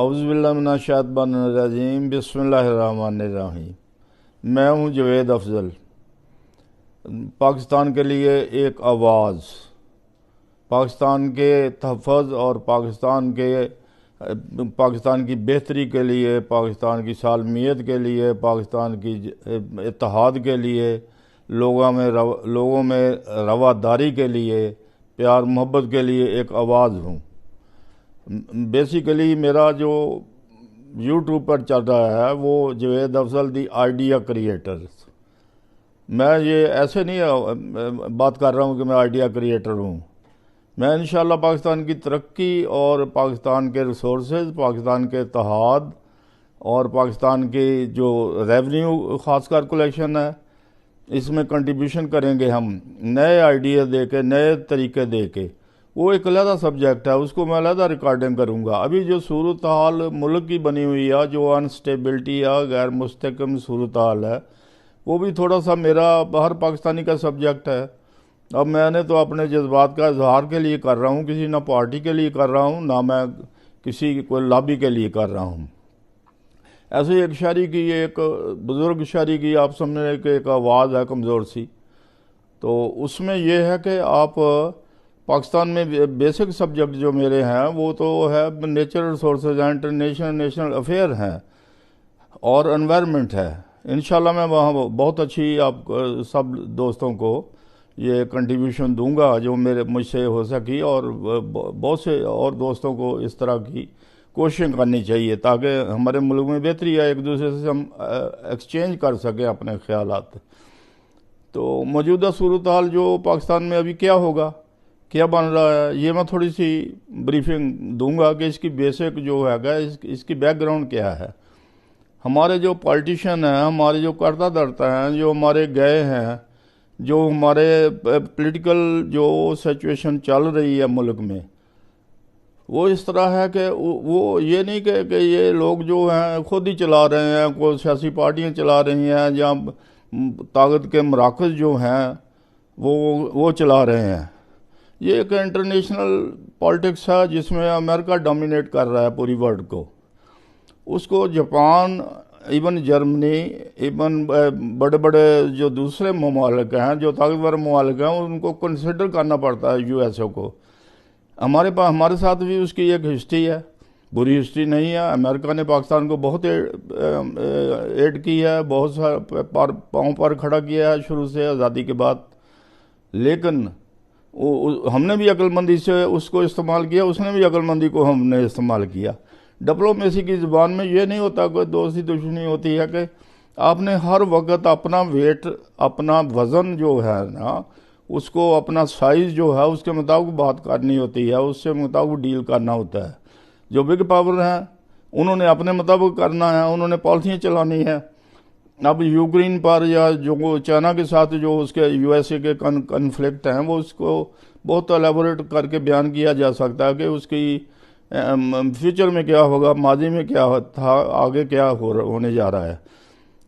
औज़ुबिल्लाहिमिनश्शैतानिर्रजीम बिस्मिल्लाहिर्रहमानिर्रहीम। मैं हूँ जवेद अफजल। पाकिस्तान के लिए एक आवाज़, पाकिस्तान के तहफ़्फ़ुज़ और पाकिस्तान की बेहतरी के लिए, पाकिस्तान की सालमियत के लिए, पाकिस्तान की इत्तेहाद के लिए, लोगों में रवादारी के लिए, प्यार मोहब्बत के लिए एक आवाज़ हूँ। बेसिकली मेरा जो यूट्यूब पर चल रहा है वो Javed Afzal the idea creators. मैं ये ऐसे नहीं बात कर रहा हूँ कि मैं आइडिया क्रिएटर हूँ। मैं इंशाल्लाह पाकिस्तान की तरक्की और पाकिस्तान के रिसोर्सेज, पाकिस्तान के इत्तेहाद और पाकिस्तान की जो रेवेन्यू ख़ासकर कलेक्शन है, इसमें कंट्रीब्यूशन करेंगे हम नए आइडिया दे के, नए तरीके दे के। वो एक अलहदा सब्जेक्ट है, उसको मैं अलहदा रिकॉर्डिंग करूँगा। अभी जो सूरत हाल मुल्क की बनी हुई है, जो अनस्टेबिलिटी है, गैर मुस्तकम सूरत हाल है, वो भी थोड़ा सा मेरा हर पाकिस्तानी का सब्जेक्ट है। अब मैंने तो अपने जज्बात का इजहार के लिए कर रहा हूँ, किसी ना पार्टी के लिए कर रहा हूँ, ना मैं किसी कोई लॉबी के लिए कर रहा हूँ। ऐसे ही एक शायरी की, एक बुज़ुर्ग शायरी की आप समझने की एक आवाज़ है कमज़ोर सी, तो उसमें यह है कि आप पाकिस्तान में बेसिक सब्जेक्ट जो मेरे हैं वो तो है नेचुरल रिसोर्सेज हैं, इंटरनेशनल नेशनल अफेयर हैं और एनवायरनमेंट है। इंशाल्लाह मैं वहाँ बहुत अच्छी आप सब दोस्तों को ये कंट्रीब्यूशन दूंगा जो मुझसे हो सकी, और बहुत से और दोस्तों को इस तरह की कोशिश करनी चाहिए ताकि हमारे मुल्क में बेहतरी है, एक दूसरे से हम एक्सचेंज कर सकें अपने ख्यालात। तो मौजूदा सूरत हाल जो पाकिस्तान में अभी क्या होगा, क्या बन रहा है, ये मैं थोड़ी सी ब्रीफिंग दूंगा कि इसकी बेसिक जो है इसकी बैकग्राउंड क्या है। हमारे जो पॉलिटिशियन हैं, हमारे जो करता धरता हैं, जो हमारे गए हैं, जो हमारे पॉलिटिकल जो सिचुएशन चल रही है मुल्क में, वो इस तरह है कि वो ये नहीं कि ये लोग जो हैं खुद ही चला रहे हैं, कोई सियासी पार्टियां चला रही हैं, या ताकत के मराकज़ जो हैं वो चला रहे हैं। ये एक इंटरनेशनल पॉलिटिक्स है जिसमें अमेरिका डोमिनेट कर रहा है पूरी वर्ल्ड को। उसको जापान, इवन जर्मनी, इवन बड़े बड़े जो दूसरे ममालिक हैं, जो ताकतवर ममालिक हैं, उनको कंसिडर करना पड़ता है यूएसए को। हमारे साथ भी उसकी एक हिस्ट्री है, बुरी हिस्ट्री नहीं है। अमेरिका ने पाकिस्तान को बहुत एड की है, बहुत सा पाँव पर खड़ा किया है शुरू से आज़ादी के बाद, लेकिन हमने भी अक्लमंदी से उसको इस्तेमाल किया, उसने भी अक्लमंदी को हमने इस्तेमाल किया। डिप्लोमेसी की ज़ुबान में ये नहीं होता कोई दोस्ती दुश्मनी होती है कि आपने हर वक्त अपना वेट, अपना वज़न जो है ना, उसको अपना साइज़ जो है उसके मुताबिक बात करनी होती है, उससे मुताबिक डील करना होता है। जो बिग पावर हैं उन्होंने अपने मुताबिक करना है, उन्होंने पॉलिसियाँ चलानी है। अब यूक्रेन पर या जो चाइना के साथ जो उसके यूएसए के कन्फ्लिक्ट हैं, वो उसको बहुत एलेबोरेट करके बयान किया जा सकता है कि उसकी फ्यूचर में क्या होगा, माजी में क्या था, आगे क्या होने जा रहा है।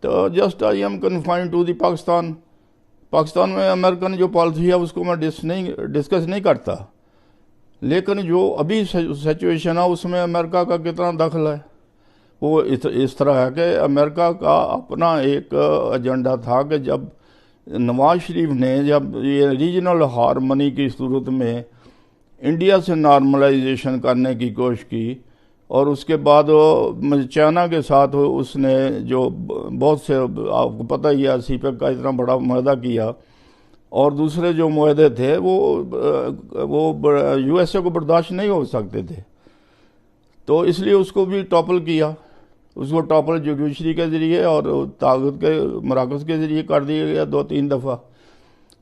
तो just I am confined to the Pakistan में अमेरिका ने जो पॉलिसी है उसको मैं डिस्कस नहीं करता, लेकिन जो अभी सिचुएशन है उसमें अमेरिका का कितना दखल है वो इस तरह है कि अमेरिका का अपना एक एजेंडा था कि जब नवाज शरीफ ने जब ये रीजनल हारमनी की सूरत में इंडिया से नॉर्मलाइजेशन करने की कोशिश की, और उसके बाद चाइना के साथ उसने जो बहुत से, आपको पता ही है, सीपेक का इतना बड़ा मुआहदा किया, और दूसरे जो मुआहदे थे वो यूएसए को बर्दाश्त नहीं हो सकते थे, तो इसलिए उसको भी टॉपल किया। उसको टॉपल जुडिशरी के ज़रिए और ताकत के मराकज़ के ज़रिए कर दिया गया 2-3 दफ़ा।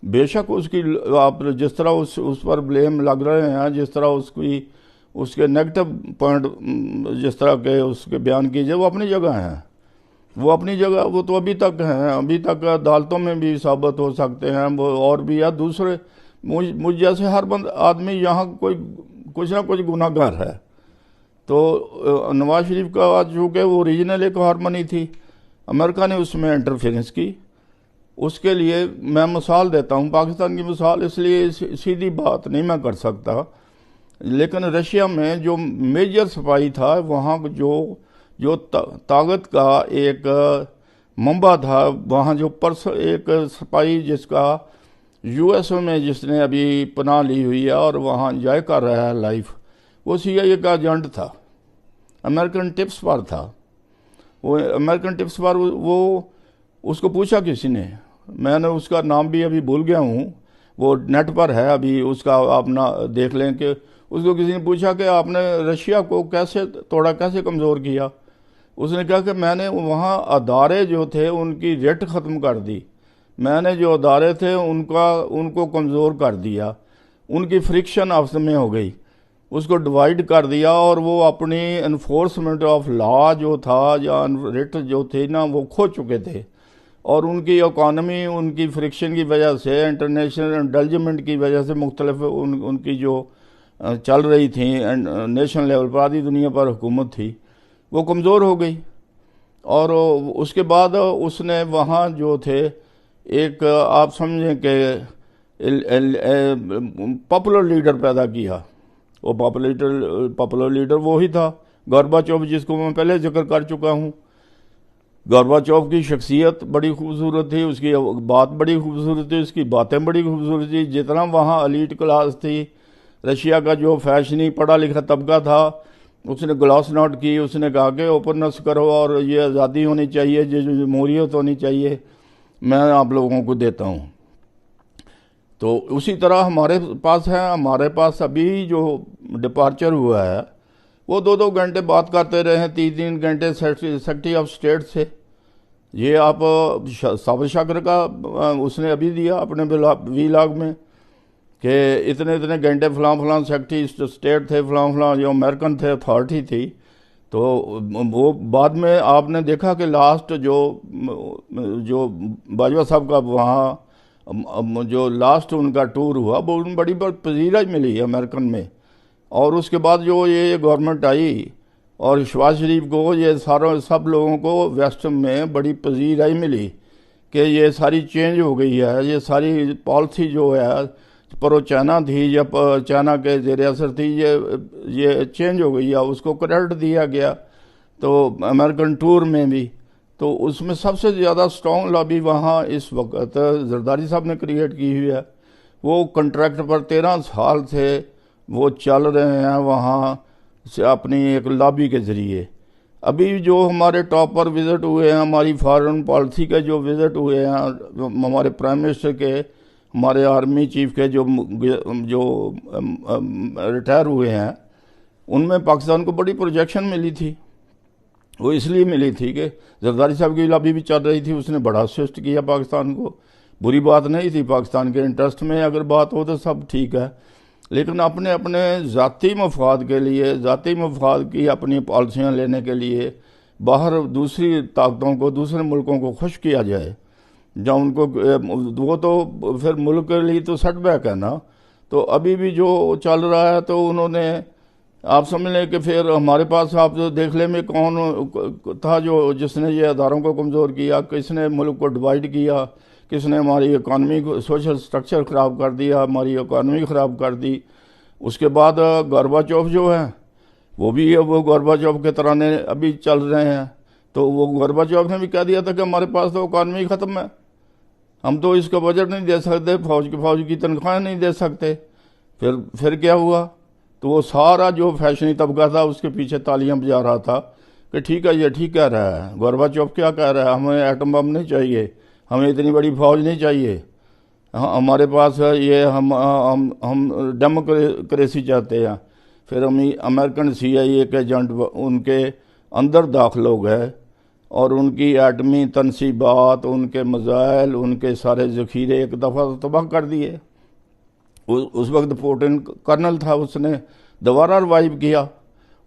बेशक उसकी आप जिस तरह उस पर ब्लेम लग रहे हैं, जिस तरह उसके नेगेटिव पॉइंट जिस तरह के उसके बयान कीजिए, वो अपनी जगह हैं, वो अपनी जगह, वो तो अभी तक हैं, अभी तक अदालतों में भी साबित हो सकते हैं वो, और भी या दूसरे मुझ जैसे हर आदमी यहाँ कुछ ना कुछ गुनाहगार है। तो नवाज शरीफ का चूँकि वो रीजनल एक हारमनी थी, अमेरिका ने उसमें इंटरफेरेंस की। उसके लिए मैं मिसाल देता हूँ, पाकिस्तान की मिसाल, इसलिए सीधी बात नहीं मैं कर सकता लेकिन रशिया में जो मेजर सिपाही था वहाँ जो जो ताकत का एक मंबा था, वहाँ जो एक सिपाही जिसका यूएसए में जिसने अभी पनाह ली हुई है और वहाँ एंजॉय कर रहा है लाइफ, वो सीआईए का एजेंट था, अमेरिकन टिप्स पर था। वो अमेरिकन टिप्स पर वो उसको पूछा किसी ने, मैंने उसका नाम भी अभी भूल गया हूँ, वो नेट पर है अभी, उसका आप ना देख लें कि उसको किसी ने पूछा कि आपने रशिया को कैसे तोड़ा, कैसे कमज़ोर किया। उसने कहा कि मैंने वहाँ अदारे जो थे उनकी रेट ख़त्म कर दी, मैंने जो अदारे थे उनको कमज़ोर कर दिया, उनकी फ्रिक्शन आपस में हो गई, उसको डिवाइड कर दिया, और वो अपनी इन्फोर्समेंट ऑफ लॉ जो था या रेट जो थे ना वो खो चुके थे, और उनकी इकॉनमी उनकी फ्रिक्शन की वजह से, इंटरनेशनल इंडल्जमेंट की वजह से, मुख्तलिफ उनकी जो चल रही थी नेशनल लेवल पर, आधी दुनिया पर हुकूमत थी, वो कमज़ोर हो गई। और उसके बाद उसने वहाँ जो थे एक आप समझें कि पॉपुलर लीडर पैदा किया। वो पॉपुलर लीडर वो ही था गोर्बाचोव, जिसको मैं पहले जिक्र कर चुका हूँ। गोर्बाचोव की शख्सियत बड़ी खूबसूरत थी, उसकी बात बड़ी खूबसूरत थी, उसकी बातें बड़ी खूबसूरत थी। जितना वहाँ एलीट क्लास थी, रशिया का जो फैशनी पढ़ा लिखा तबका था, उसने ग्लास नोट की, उसने कहा कि ओपननेस करो और ये आज़ादी होनी चाहिए, ये जमहूरियत होनी चाहिए, मैं आप लोगों को देता हूँ। तो उसी तरह हमारे पास है, हमारे पास अभी जो डिपार्चर हुआ है वो 2-2 घंटे बात करते रहे हैं, 3-3 घंटे सेक्रेटरी ऑफ स्टेट से। ये आप साबिर शाकिर का उसने अभी दिया अपने वीलॉग में कि इतने इतने घंटे फलां सेक्रेटरी स्टेट थे, फलां जो अमेरिकन थे, अथॉरिटी थी। तो वो बाद में आपने देखा कि लास्ट जो बाजवा साहब का वहाँ जो लास्ट उनका टूर हुआ वो उन बड़ी पजीराई मिली है अमेरिकन में। और उसके बाद जो ये गवर्नमेंट आई और शहबाज शरीफ को, ये सब लोगों को वेस्ट में बड़ी पजीराई मिली कि ये सारी चेंज हो गई है, ये सारी पॉलिसी जो है प्रो चाइना थी या चाइना के ज़ेर असर थी, ये चेंज हो गई है, उसको क्रेडिट दिया गया। तो अमेरिकन टूर में भी तो उसमें सबसे ज़्यादा स्ट्रॉन्ग लॉबी वहाँ इस वक्त जरदारी साहब ने क्रिएट की हुई है। वो कॉन्ट्रैक्ट पर 13 साल से वो चल रहे हैं वहाँ से अपनी एक लॉबी के ज़रिए। अभी जो हमारे टॉप पर विज़िट हुए हैं, हमारी फॉरेन पॉलिसी के जो विज़िट हुए हैं, हमारे प्राइम मिनिस्टर के, हमारे आर्मी चीफ के जो रिटायर हुए हैं, उनमें पाकिस्तान को बड़ी प्रोजेक्शन मिली थी। वो इसलिए मिली थी कि जरदारी साहब की लॉबी भी चल रही थी, उसने बड़ा असिस्ट किया पाकिस्तान को। बुरी बात नहीं थी, पाकिस्तान के इंटरेस्ट में अगर बात हो तो सब ठीक है, लेकिन अपने अपने ज़ाती मफाद के लिए, ज़ाती मफाद की अपनी पॉलिसियाँ लेने के लिए बाहर दूसरी ताकतों को, दूसरे मुल्कों को खुश किया जाए, जहाँ उनको वो तो फिर मुल्क के लिए तो सेटबैक है ना। तो अभी भी जो चल रहा है, तो उन्होंने आप समझ लें कि फिर हमारे पास आप जो देख ले में कौन था जो जिसने ये अदारों को कमज़ोर किया, किसने मुल्क को डिवाइड किया, किसने हमारी इकॉनमी को, सोशल स्ट्रक्चर ख़राब कर दिया, हमारी इकॉनमी ख़राब कर दी। उसके बाद गोर्बाचोव जो है वो भी वो गोर्बाचोव के तराने अभी चल रहे हैं। तो वो गोर्बाचोव ने भी कह दिया था कि हमारे पास तो इकॉनमी ख़त्म है, हम तो इसका बजट नहीं दे सकते, फौज की तनख्वाहें नहीं दे सकते। फिर क्या हुआ, तो वो सारा जो फैशनी तबका था उसके पीछे तालियां बजा रहा था कि ठीक है, ये ठीक कह रहा है, गोर्बाचोव क्या कह रहा है, हमें एटम बम नहीं चाहिए, हमें इतनी बड़ी फौज नहीं चाहिए, हमारे पास ये हम डेमोक्रेसी चाहते हैं। फिर हम अमेरिकन CIA के एजेंट उनके अंदर दाखिल हो गए और उनकी एटमी तनसीबात, उनके मज़ाइल, उनके सारे ज़ख़ीरे एक दफ़ा तबाह कर दिए। उस वक्त पुतिन कर्नल था, उसने दोबारा रिवाइव किया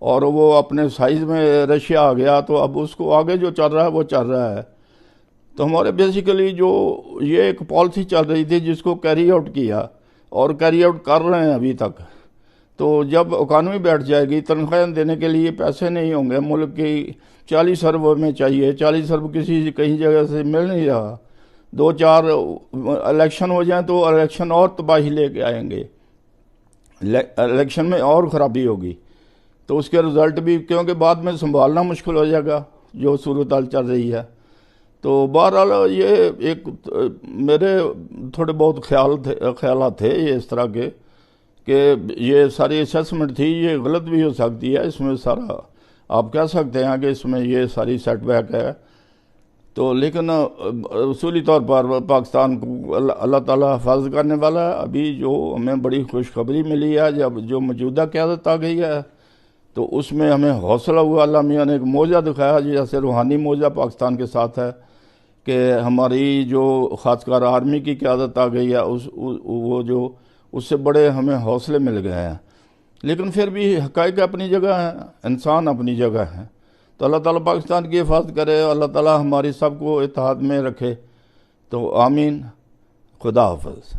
और वो अपने साइज़ में रशिया आ गया। तो अब उसको आगे जो चल रहा है वो चल रहा है। तो हमारे बेसिकली जो ये एक पॉलिसी चल रही थी जिसको कैरी आउट किया और कैरी आउट कर रहे हैं अभी तक। तो जब इकॉनमी बैठ जाएगी, तनख्वाहें देने के लिए पैसे नहीं होंगे, मुल्क की 40 अरब में चाहिए, 40 अरब कहीं जगह से मिल नहीं रहा, 2-4 इलेक्शन हो जाएं तो इलेक्शन और तबाही लेके आएंगे। इलेक्शन में और ख़राबी होगी तो उसके रिज़ल्ट भी, क्योंकि बाद में संभालना मुश्किल हो जाएगा जो सूरत हाल चल रही है। तो बहरहाल ये एक मेरे थोड़े बहुत ख्यालात थे ये इस तरह के कि ये सारी असेसमेंट थी, ये गलत भी हो सकती है, इसमें सारा आप कह सकते हैं कि इसमें ये सारी सेटबैक है। तो लेकिन उसूली तौर पर पाकिस्तान को अल्लाह ताला हिफाजत करने वाला है। अभी जो हमें बड़ी खुशखबरी मिली है, जब जो मौजूदा क़यादत आ गई है तो उसमें हमें हौसला हुआ। अल्लाह मियाँ ने एक मौजा दिखाया, जैसे रूहानी मौजा पाकिस्तान के साथ है कि हमारी जो खासकर आर्मी की क़यादत आ गई है, वो जो उससे बड़े हमें हौसले मिल गए हैं। लेकिन फिर भी हक़ाइक़ अपनी जगह हैं, इंसान अपनी जगह हैं। तो अल्लाह ताला पाकिस्तान की हिफाजत करे, अल्लाह ताला हमारी सबको इत्तेहाद में रखे। तो आमीन। खुदा हाफ़िज़।